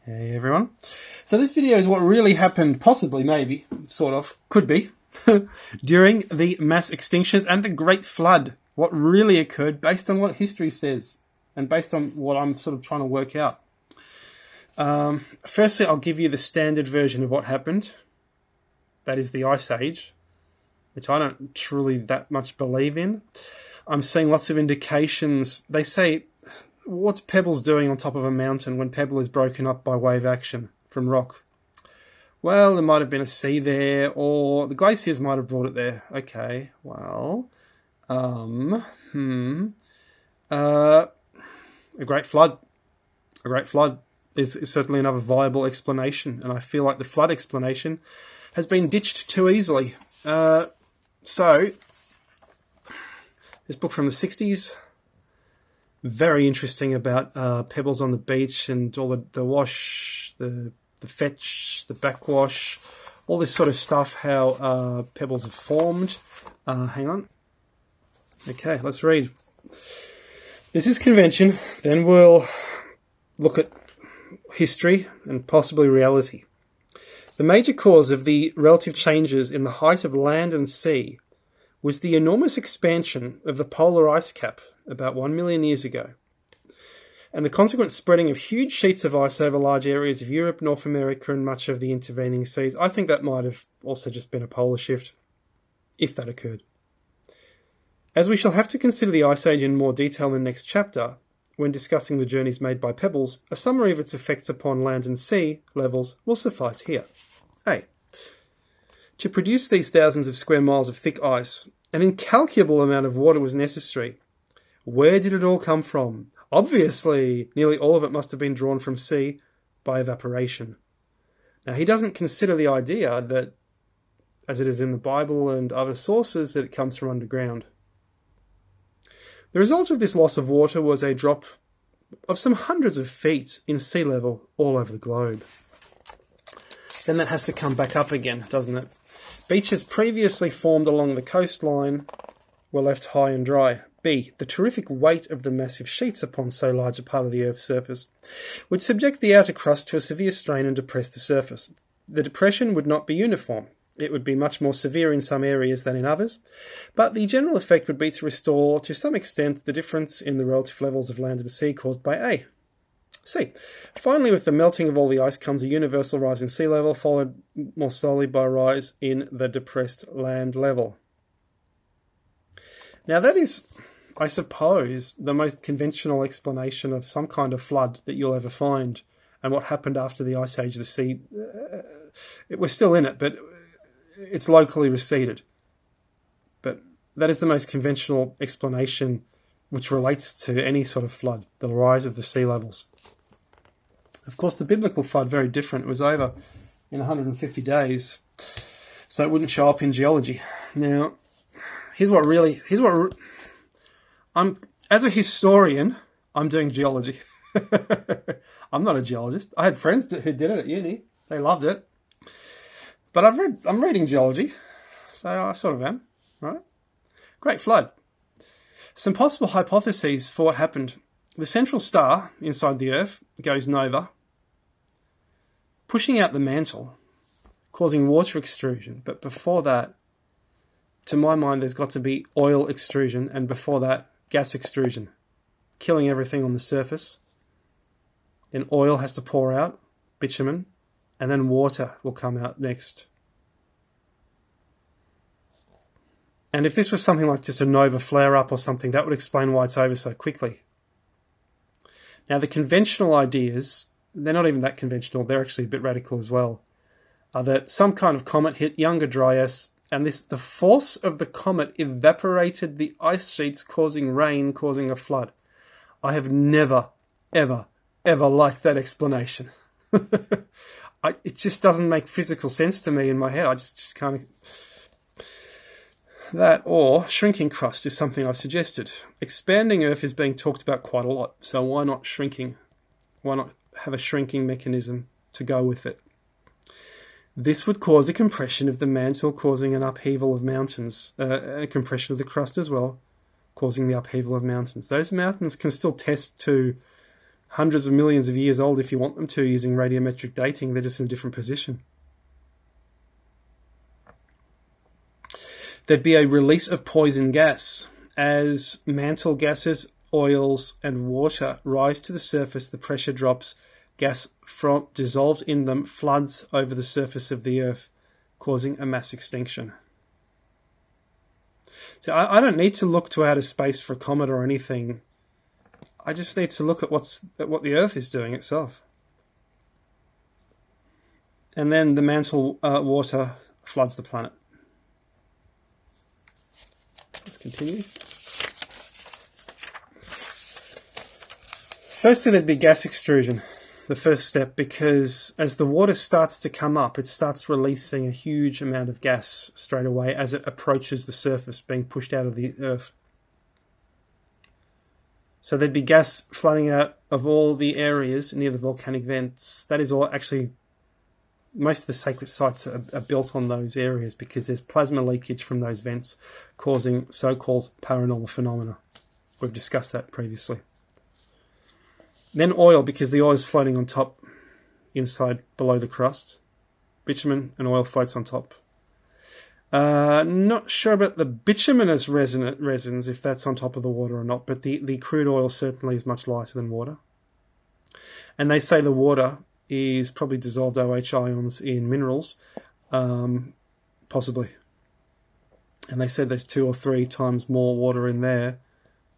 Hey everyone. So this video is what really happened, possibly, maybe, sort of, could be, during the mass extinctions and the Great Flood. What really occurred based on what history says and based on what I'm sort of trying to work out. Firstly, I'll give you the standard version of what happened. That is the Ice Age, which I don't truly that much believe in. I'm seeing lots of indications. They say, what's pebbles doing on top of a mountain when pebble is broken up by wave action from rock? Well, there might have been a sea there, or the glaciers might have brought it there. Okay, well, a great flood. A great flood is certainly another viable explanation, and I feel like the flood explanation has been ditched too easily. So, this book from the 60s, very interesting about pebbles on the beach and all the wash, the fetch, the backwash, all this sort of stuff, how pebbles are formed. Hang on. Okay, let's read. This is convention, then we'll look at history and possibly reality. The major cause of the relative changes in the height of land and sea was the enormous expansion of the polar ice cap about 1 million years ago, and the consequent spreading of huge sheets of ice over large areas of Europe, North America, and much of the intervening seas. I think that might have also just been a polar shift, if that occurred. As we shall have to consider the Ice Age in more detail in the next chapter, when discussing the journeys made by pebbles, a summary of its effects upon land and sea levels will suffice here. A. To produce these thousands of square miles of thick ice, an incalculable amount of water was necessary. Where did it all come from? Obviously, nearly all of it must have been drawn from sea by evaporation. Now, he doesn't consider the idea that, as it is in the Bible and other sources, that it comes from underground. The result of this loss of water was a drop of some hundreds of feet in sea level all over the globe. Then that has to come back up again, doesn't it? Beaches previously formed along the coastline were left high and dry. B. The terrific weight of the massive sheets upon so large a part of the Earth's surface would subject the outer crust to a severe strain and depress the surface. The depression would not be uniform. It would be much more severe in some areas than in others, but the general effect would be to restore, to some extent, the difference in the relative levels of land and sea caused by A. C. Finally, with the melting of all the ice comes a universal rise in sea level, followed more slowly by a rise in the depressed land level. Now that is, I suppose, the most conventional explanation of some kind of flood that you'll ever find, and what happened after the Ice Age. The sea, we're still in it, but it's locally receded. But that is the most conventional explanation which relates to any sort of flood, the rise of the sea levels. Of course, the biblical flood, very different. It was over in 150 days, so it wouldn't show up in geology. Now, as a historian, I'm doing geology. I'm not a geologist. I had friends who did it at uni. They loved it. But I'm reading geology, so I sort of am, right? Great flood. Some possible hypotheses for what happened. The central star inside the Earth goes nova, pushing out the mantle, causing water extrusion. But before that, to my mind, there's got to be oil extrusion, and before that, gas extrusion, killing everything on the surface. Then oil has to pour out, bitumen, and then water will come out next. And if this was something like just a nova flare-up or something, that would explain why it's over so quickly. Now, the conventional ideas, they're not even that conventional, they're actually a bit radical as well, are that some kind of comet hit Younger Dryas, and the force of the comet evaporated the ice sheets, causing rain, causing a flood. I have never, ever, ever liked that explanation. It just doesn't make physical sense to me in my head. I just can't. That or shrinking crust is something I've suggested. Expanding Earth is being talked about quite a lot, so why not shrinking? Why not have a shrinking mechanism to go with it? This would cause a compression of the mantle, causing an upheaval of mountains, a compression of the crust as well, causing the upheaval of mountains. Those mountains can still test to hundreds of millions of years old if you want them to using radiometric dating. They're just in a different position. There'd be a release of poison gas. As mantle gases, oils and water rise to the surface, the pressure drops. Gas from dissolved in them floods over the surface of the Earth, causing a mass extinction. So I don't need to look to outer space for a comet or anything. I just need to look at what the Earth is doing itself. And then the mantle water floods the planet. Let's continue. Firstly, there'd be gas extrusion, the first step, because as the water starts to come up, it starts releasing a huge amount of gas straight away as it approaches the surface, being pushed out of the Earth. So there'd be gas flooding out of all the areas near the volcanic vents. That is all actually, most of the sacred sites are built on those areas because there's plasma leakage from those vents causing so-called paranormal phenomena. We've discussed that previously. Then oil, because the oil is floating on top, inside, below the crust. Bitumen and oil floats on top. Not sure about the bituminous resins, if that's on top of the water or not, but the crude oil certainly is much lighter than water. And they say the water is probably dissolved OH ions in minerals, possibly. And they said there's 2 or 3 times more water in there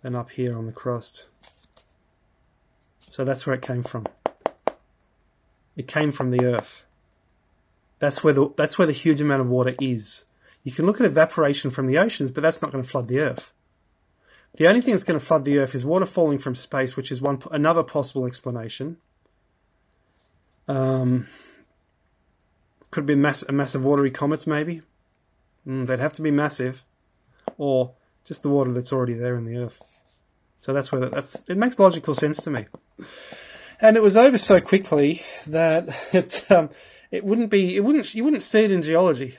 than up here on the crust. So that's where it came from. It came from the Earth. That's where the huge amount of water is. You can look at evaporation from the oceans, but that's not going to flood the Earth. The only thing that's going to flood the Earth is water falling from space, which is another possible explanation. Could be a massive watery comets, maybe. They'd have to be massive, or just the water that's already there in the Earth. So that's where it makes logical sense to me. And it was over so quickly that you wouldn't see it in geology.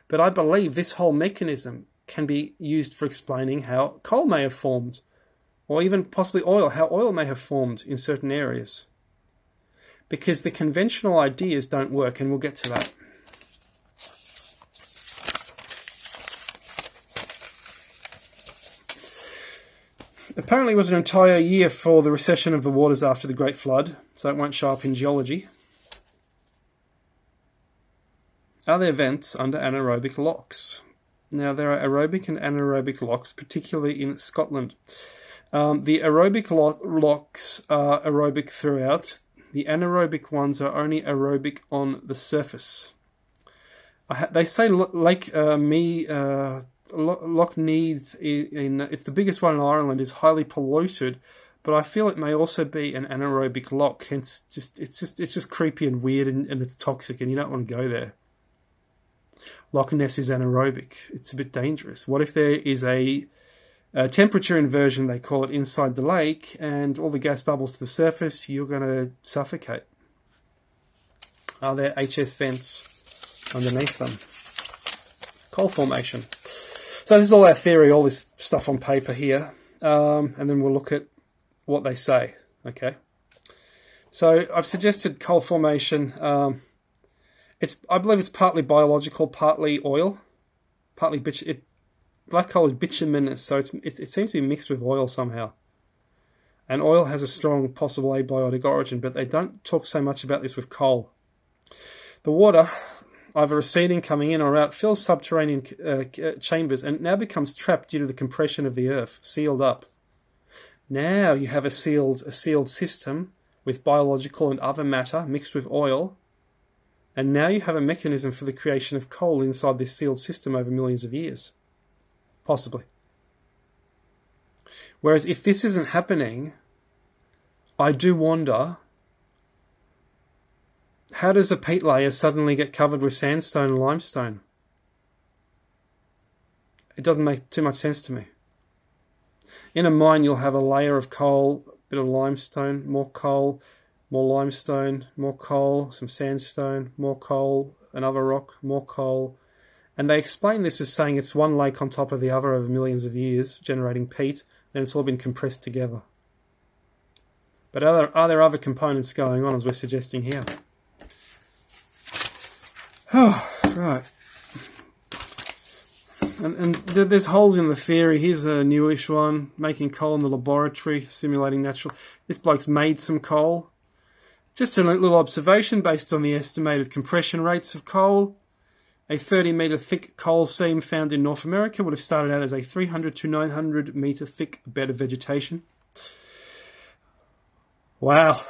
But I believe this whole mechanism can be used for explaining how coal may have formed, or even possibly oil, how oil may have formed in certain areas. Because the conventional ideas don't work, and we'll get to that. Apparently it was an entire year for the recession of the waters after the Great Flood, so it won't show up in geology. Are there vents under anaerobic locks? Now, there are aerobic and anaerobic locks, particularly in Scotland. The aerobic locks are aerobic throughout. The anaerobic ones are only aerobic on the surface. They say Loch Neath, it's the biggest one in Ireland, is highly polluted, but I feel it may also be an anaerobic lock. Hence, it's just creepy and weird, and it's toxic, and you don't want to go there. Loch Ness is anaerobic. It's a bit dangerous. What if there is a temperature inversion, they call it, inside the lake, and all the gas bubbles to the surface? You're going to suffocate. Are there HS vents underneath them? Coal formation. So this is all our theory, all this stuff on paper here, and then we'll look at what they say. Okay. So I've suggested coal formation. I believe it's partly biological, partly oil, partly black coal is bituminous, so it seems to be mixed with oil somehow. And oil has a strong possible abiotic origin, but they don't talk so much about this with coal. The water, either receding, coming in or out, fills subterranean chambers and now becomes trapped due to the compression of the Earth, sealed up. Now you have a sealed system with biological and other matter mixed with oil, and now you have a mechanism for the creation of coal inside this sealed system over millions of years. Possibly. Whereas if this isn't happening, I do wonder, how does a peat layer suddenly get covered with sandstone and limestone? It doesn't make too much sense to me. In a mine, you'll have a layer of coal, a bit of limestone, more coal, more limestone, more coal, some sandstone, more coal, another rock, more coal. And they explain this as saying it's one lake on top of the other over millions of years, generating peat, and it's all been compressed together. But are there other components going on, as we're suggesting here? Oh, right. And there's holes in the theory. Here's a newish one. Making coal in the laboratory, simulating natural. This bloke's made some coal. Just a little observation based on the estimated compression rates of coal. A 30-metre thick coal seam found in North America would have started out as a 300 to 900 metre thick bed of vegetation. Wow.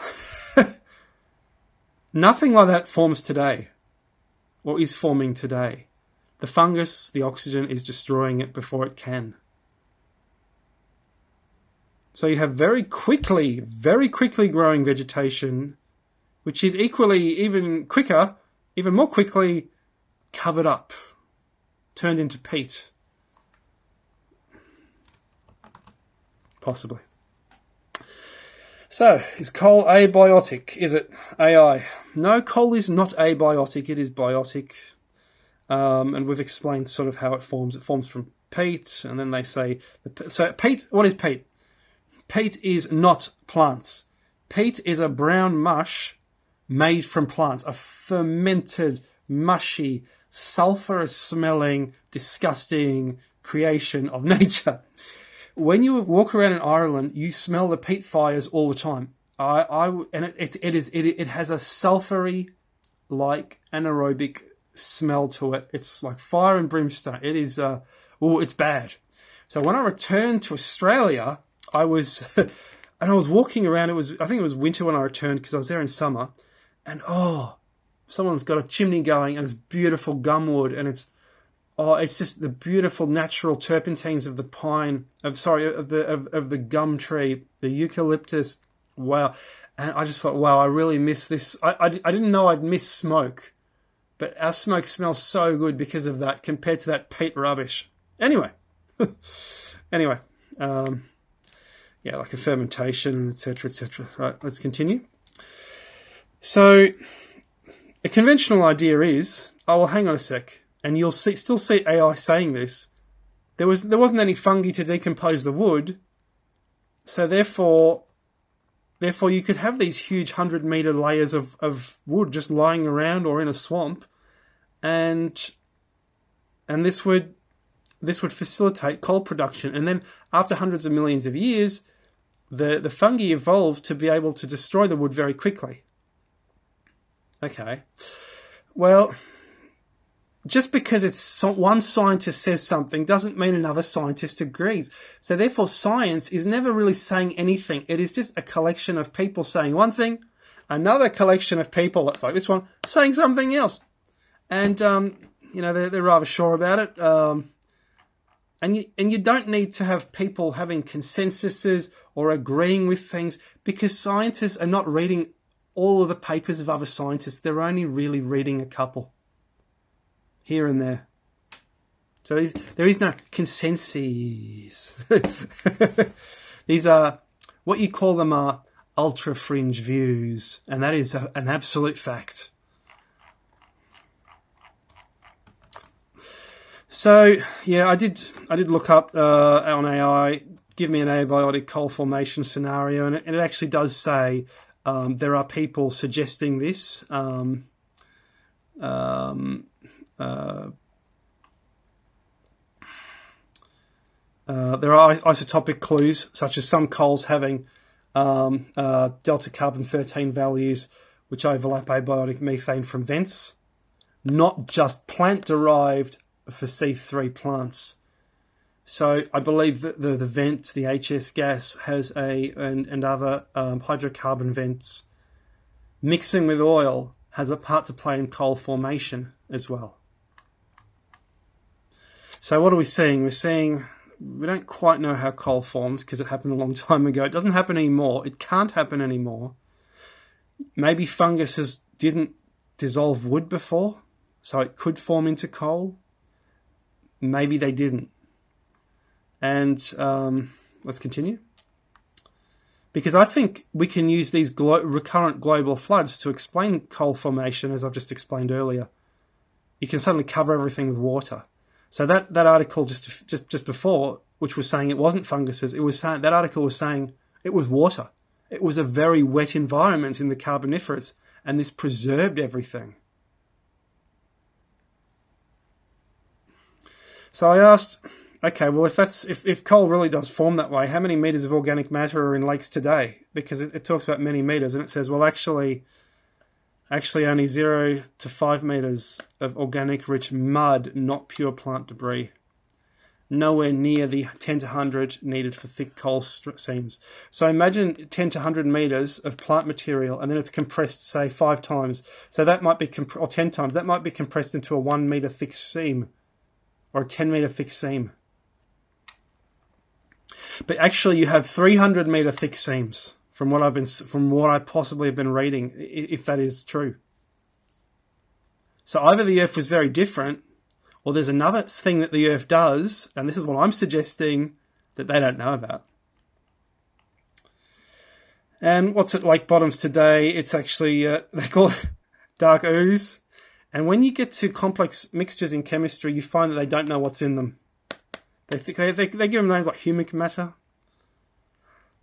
Nothing like that forms today, or is forming today. The fungus, the oxygen, is destroying it before it can. So you have very quickly growing vegetation, which is equally, even more quickly covered up, turned into peat. Possibly. So, is coal abiotic? Is it AI? No, coal is not abiotic, it is biotic. And we've explained sort of how it forms. It forms from peat, and then they say... So peat, what is peat? Peat is not plants. Peat is a brown mush made from plants. A fermented, mushy, sulphurous-smelling, disgusting creation of nature. When you walk around in Ireland, you smell the peat fires all the time. It has a sulphury, like anaerobic smell to it. It's like fire and brimstone. It is, it's bad. So when I returned to Australia, I was walking around. I think it was winter when I returned because I was there in summer, and someone's got a chimney going and it's beautiful gumwood, and it's just the beautiful natural terpenes of the pine, of the gum tree, the eucalyptus. Wow. And I just thought, wow, I really miss this. I didn't know I'd miss smoke, but our smoke smells so good because of that compared to that peat rubbish. Anyway, like a fermentation, etc., etc. Right, let's continue. So, a conventional idea is, well, hang on a sec. And you'll still see AI saying this. There wasn't any fungi to decompose the wood, so therefore you could have these huge 100-metre layers of wood just lying around or in a swamp, and this would facilitate coal production. And then after hundreds of millions of years, the fungi evolved to be able to destroy the wood very quickly. Okay, well. Just because one scientist says something doesn't mean another scientist agrees. So therefore science is never really saying anything. It is just a collection of people saying one thing, another collection of people, like this one, saying something else. And, they're rather sure about it. And you don't need to have people having consensuses or agreeing with things, because scientists are not reading all of the papers of other scientists. They're only really reading a couple. Here and there. So there is no consensus. These are, what you call them are ultra fringe views. And that is an absolute fact. So, yeah, I did look up on AI, give me an abiotic coal formation scenario. And it actually does say there are people suggesting this. There are isotopic clues, such as some coals having delta carbon 13 values which overlap abiotic methane from vents, not just plant-derived for C3 plants. So I believe that the vent, the HS gas, has and other hydrocarbon vents mixing with oil has a part to play in coal formation as well. So what are we seeing? We're seeing we don't quite know how coal forms because it happened a long time ago. It doesn't happen anymore. It can't happen anymore. Maybe funguses didn't dissolve wood before, so it could form into coal. Maybe they didn't. And let's continue. Because I think we can use these recurrent global floods to explain coal formation, as I've just explained earlier. You can suddenly cover everything with water. So that article just before, which was saying it wasn't funguses, that article was saying it was water. It was a very wet environment in the Carboniferous, and this preserved everything. So I asked, okay, well, if coal really does form that way, how many meters of organic matter are in lakes today? Because it talks about many meters, and it says, well, actually only 0 to 5 meters of organic rich mud, not pure plant debris. Nowhere near the 10 to 100 needed for thick coal seams. So imagine 10 to 100 meters of plant material, and then it's compressed, say, 5 times. So that might be, or 10 times, that might be compressed into a 1 meter thick seam, or a 10 meter thick seam. But actually you have 300 meter thick seams from what I possibly have been reading, if that is true. So either the Earth was very different, or there's another thing that the Earth does, and this is what I'm suggesting, that they don't know about. And what's at lake bottoms today? It's actually, they call it dark ooze. And when you get to complex mixtures in chemistry, you find that they don't know what's in them. They give them names like humic matter.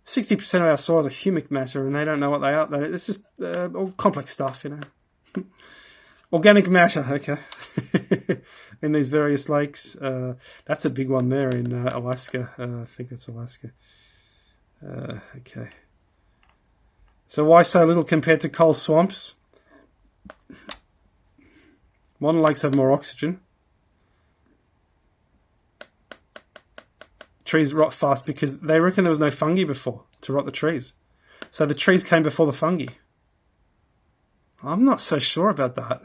60% of our soils are humic matter, and they don't know what they are. It's just all complex stuff, you know. Organic matter, okay. In these various lakes. That's a big one there in Alaska. I think it's Alaska. Okay. So why so little compared to coal swamps? Modern lakes have more oxygen. Trees rot fast because they reckon there was no fungi before to rot the trees. So the trees came before the fungi. I'm not so sure about that.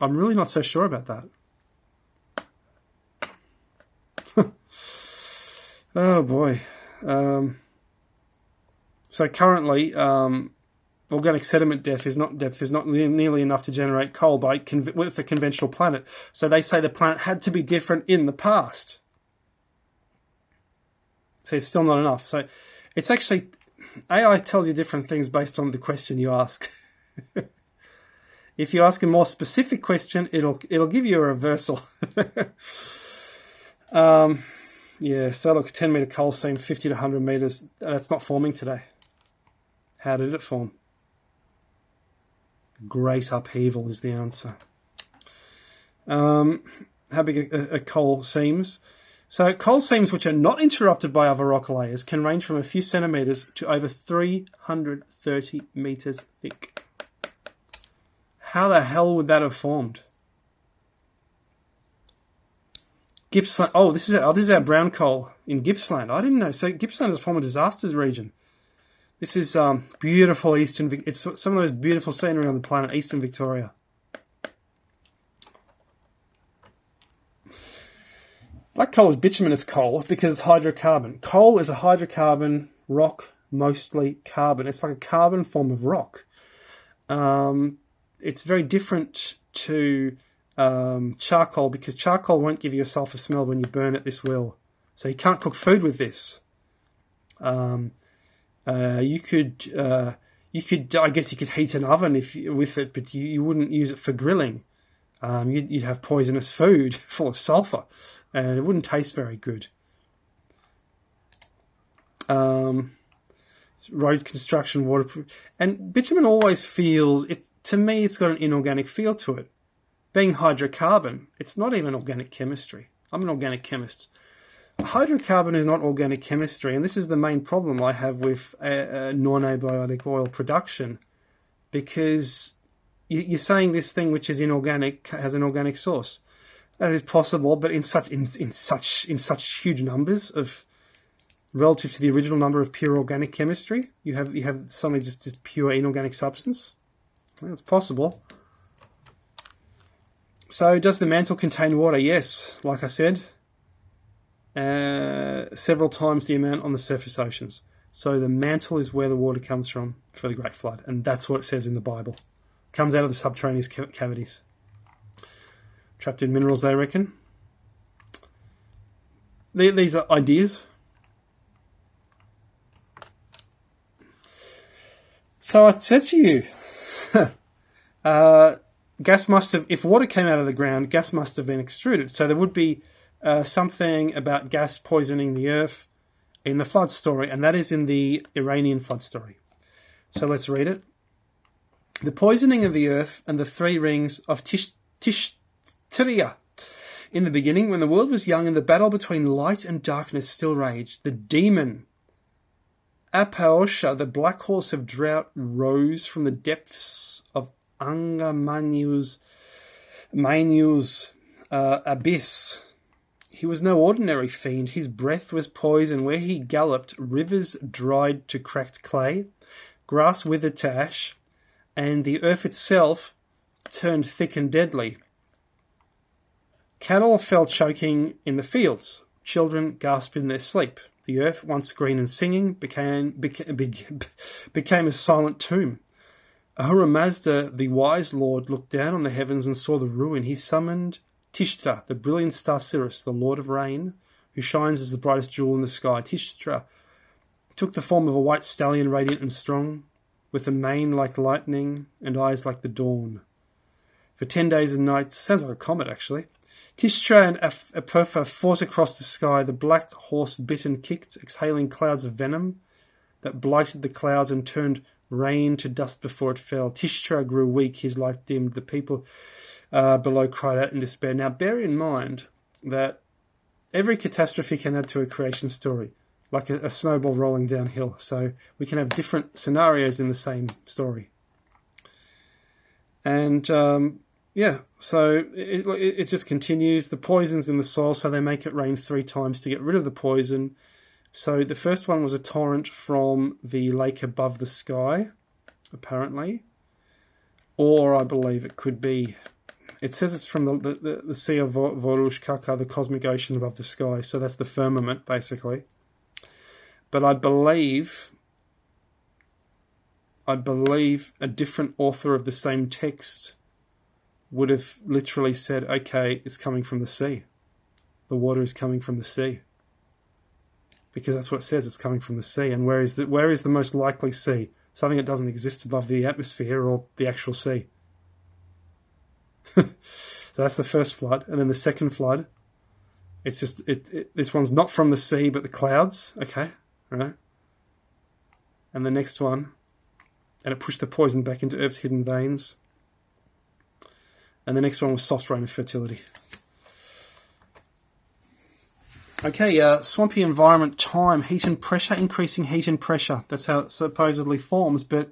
I'm really not so sure about that. Oh boy. So currently, organic sediment depth is not nearly enough to generate coal with the conventional planet. So they say the planet had to be different in the past. So it's still not enough. So it's actually, AI tells you different things based on the question you ask. If you ask a more specific question, it'll give you a reversal. Yeah, so look, 10 meter coal seam, 50 to 100 meters. That's not forming today. How did it form? Great upheaval is the answer. How big are coal seams? So coal seams which are not interrupted by other rock layers can range from a few centimeters to over 330 meters thick. How the hell would that have formed? Gippsland. Oh, this is our brown coal in Gippsland. I didn't know. So Gippsland is a former disasters region. This is beautiful eastern. It's some of the most beautiful scenery on the planet, eastern Victoria. Black coal is bituminous coal because it's hydrocarbon. Coal is a hydrocarbon rock, mostly carbon. It's like a carbon form of rock. It's very different to charcoal because charcoal won't give you a sulfur smell when you burn it this will. So you can't cook food with this. You could, I guess you could heat an oven with it, but you wouldn't use it for grilling. You'd have poisonous food full of sulfur, and it wouldn't taste very good. Road construction, waterproof, and bitumen always feels it. To me, it's got an inorganic feel to it. Being hydrocarbon, it's not even organic chemistry. I'm an organic chemist. Hydrocarbon is not organic chemistry, and this is the main problem I have with non-abiotic oil production, because you're saying this thing which is inorganic has an organic source. That is possible, but in such huge numbers of relative to the original number of pure organic chemistry, you have suddenly just pure inorganic substance. Well, it's possible. So does the mantle contain water? Yes, like I said, several times the amount on the surface oceans. So the mantle is where the water comes from for the Great Flood, and that's what it says in the Bible. It comes out of the subterranean cavities. Trapped in minerals, they reckon. These are ideas. So I said to you, gas must have, if water came out of the ground, gas must have been extruded. So there would be something about gas poisoning the earth, in the flood story, and that is in the Iranian flood story. So let's read it. The poisoning of the earth and the three rings of Tishtria. In the beginning, when the world was young and the battle between light and darkness still raged, the demon Apaosha, the black horse of drought, rose from the depths of Angamanu's abyss. He was no ordinary fiend. His breath was poison. Where he galloped, rivers dried to cracked clay, grass withered to ash, and the earth itself turned thick and deadly. Cattle fell choking in the fields. Children gasped in their sleep. The earth, once green and singing, became a silent tomb. Ahura Mazda, the wise lord, looked down on the heavens and saw the ruin. He summoned Tishtra, the brilliant star Sirius, the lord of rain, who shines as the brightest jewel in the sky. Tishtra took the form of a white stallion, radiant and strong, with a mane like lightning and eyes like the dawn. For 10 days and nights, sounds like a comet actually, Tishtra and Apophis fought across the sky. The black horse bit and kicked, exhaling clouds of venom that blighted the clouds and turned rain to dust before it fell. Tishtra grew weak, his light dimmed. The people below cried out in despair. Now bear in mind that every catastrophe can add to a creation story, like a snowball rolling downhill. So we can have different scenarios in the same story. And so it just continues. The poison's in the soil, so they make it rain 3 times to get rid of the poison. So the first one was a torrent from the lake above the sky, apparently. Or I believe it could be... It says it's from the Sea of Vorushkaka, the cosmic ocean above the sky. So that's the firmament, basically. But I believe a different author of the same text would have literally said, okay, it's coming from the sea. The water is coming from the sea. Because that's what it says, it's coming from the sea. And where is the most likely sea? Something that doesn't exist above the atmosphere or the actual sea. So that's the first flood. And then the second flood, it's just, this one's not from the sea, but the clouds. Okay, right? And the next one, and it pushed the poison back into Earth's hidden veins. And the next one was soft rain of fertility. Okay, swampy environment, time, heat and pressure, increasing heat and pressure. That's how it supposedly forms. But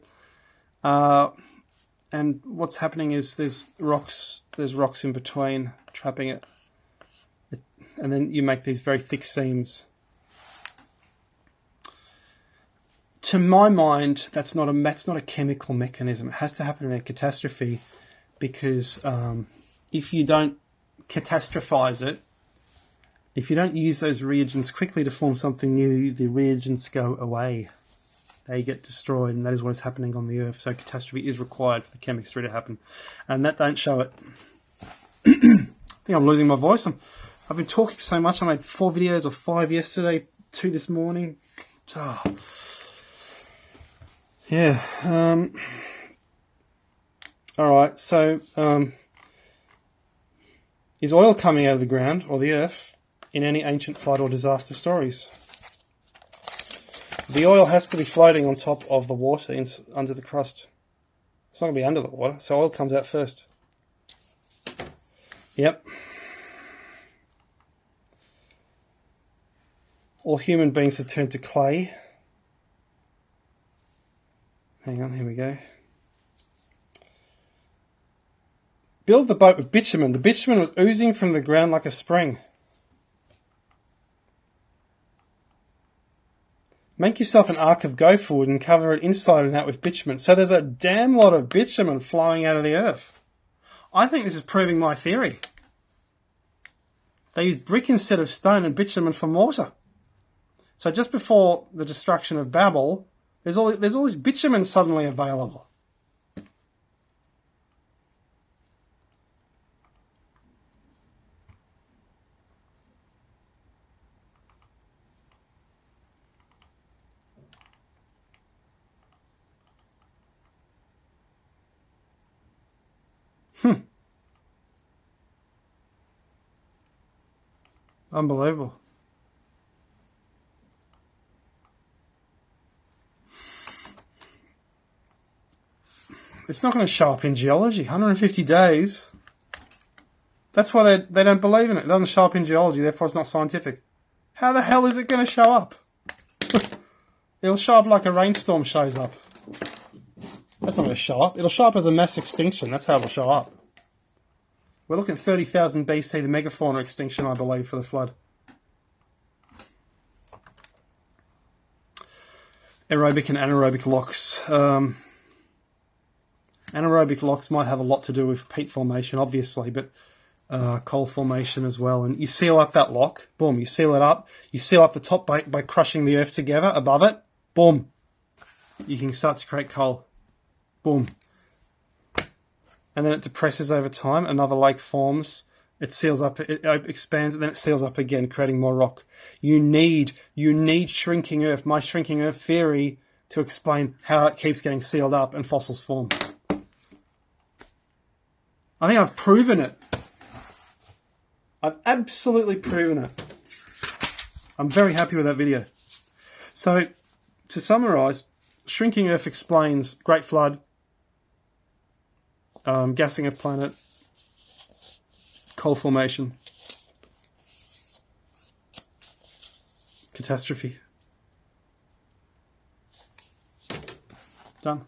and what's happening is there's rocks in between, trapping it, and then you make these very thick seams. To my mind, that's not a chemical mechanism. It has to happen in a catastrophe. Because if you don't catastrophize it, if you don't use those reagents quickly to form something new, the reagents go away. They get destroyed, and that is what is happening on the Earth. So catastrophe is required for the chemistry to happen. And that don't show it. I think I'm losing my voice. I've been talking so much. I made 4 videos, or 5 yesterday, 2 this morning. Oh. Yeah. Alright, so is oil coming out of the ground or the earth in any ancient flood or disaster stories? The oil has to be floating on top of the water under the crust. It's not going to be under the water, so oil comes out first. Yep. All human beings have turned to clay. Hang on, here we go. Build the boat with bitumen. The bitumen was oozing from the ground like a spring. Make yourself an ark of gopher wood and cover it inside and out with bitumen. So there's a damn lot of bitumen flowing out of the earth. I think this is proving my theory. They used brick instead of stone and bitumen for mortar. So just before the destruction of Babel, there's all this bitumen suddenly available. Unbelievable. It's not going to show up in geology. 150 days. That's why they don't believe in it. It doesn't show up in geology, therefore it's not scientific. How the hell is it going to show up? It'll show up like a rainstorm shows up. That's not going to show up. It'll show up as a mass extinction. That's how it'll show up. We're looking at 30,000 BC, the megafauna extinction, I believe, for the flood. Aerobic and anaerobic locks. Anaerobic locks might have a lot to do with peat formation, obviously, but coal formation as well. And you seal up that lock. Boom, you seal it up. You seal up the top by crushing the earth together above it. Boom. You can start to create coal. Boom. And then it depresses over time. Another lake forms. It seals up, it expands, and then it seals up again, creating more rock. You need shrinking earth, my shrinking earth theory, to explain how it keeps getting sealed up and fossils form. I think I've proven it. I've absolutely proven it. I'm very happy with that video. So, to summarise, shrinking earth explains Great Flood, gassing of planet, coal formation, catastrophe. Done.